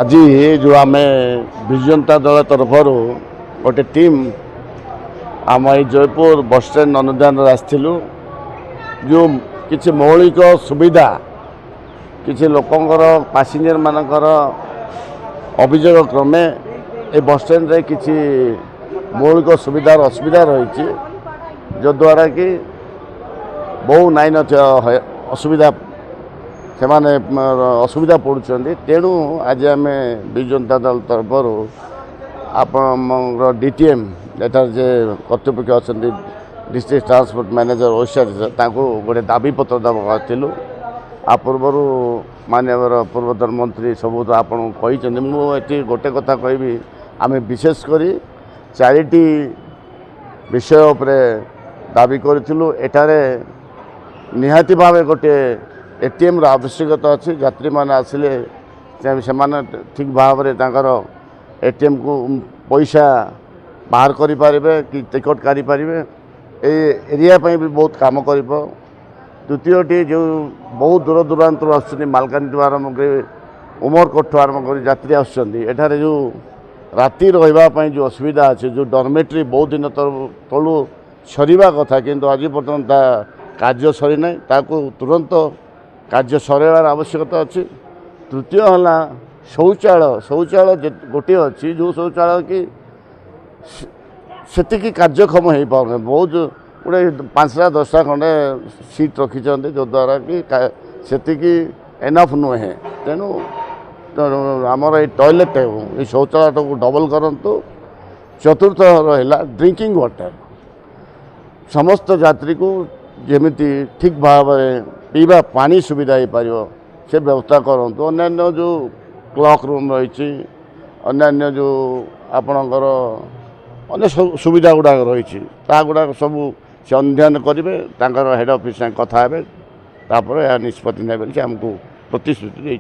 आज जो आम विजनता दल तरफ गोटे टीम आम जयपुर बस स्टैंड अनुदान आसलु जो किसी मौलिक सुविधा किसी लोकंर पैसेंजर मानकर अभियोग क्रमे ए बस स्टैंड रे किसी मौलिक सुविधार असुविधा रही जो द्वारा कि बहु नाइन असुविधा से माने असुविधा पड़ुंट तेणु आज आम विजु जनता दल तरफ आप डीटीएम एटार जे कर्तृपक्ष अच्छा डिस्ट्रिक्ट ट्रांसपोर्ट मैनेजर ओडिशा गोटे दाबीपत्र देलु आ पूर्वर माननीय पूर्वतन मंत्री सब तो आपको मुझे गोटे कथा कहि आम विशेषकर चारिटी विषय उपरे दाबी करूँ एटारे निहाती भाव गोटे एटीएम रो आवश्यकता अच्छी यात्री मैंने आसिले से ठीक भाव में तांकर एटीएम को पैसा बाहर करें कि टिकट काढ़ी पारे एरिया भी बहुत काम कर द्वितीयटी जो बहुत दूर दूरांत आसुच्च मालकानगिरी आरम्भ कर उमरकोट आरम्भ कर यात्री आसुच्च जो राति रही जो असुविधा अच्छे जो डॉर्मेट्री बहुत दिन तलू सरीवा कथा किंतु आज पर्यटन कार्य सरी ना तुरंत कार्य सराइबार आवश्यकता अच्छी। तृतीय है शौचालय गोटे अच्छी जो शौचालय कि से कार्यक्षम हो पाने बहुत गोटे 5टा 10टा खंडे सीट रखिंट जो द्वारा कि से एनफ नुहे तेणु आमर ये टॉयलेट ये शौचालय को डबल करूँ। चतुर्थ रहा ड्रिंकिंग वाटर समस्त यात्री को जमीती ठीक भाव में पीवा पानी सुविधा हो पार से व्यवस्था करूँ। अन्य जो क्लॉक रूम रही अन्य जो आपणकर अन्य सुविधा गुड़ाक रही गुड़ाक सब से अनुधान करेंगे हेड ऑफिस कथा हे निष्पत्ति ने आमको प्रतिश्रुति।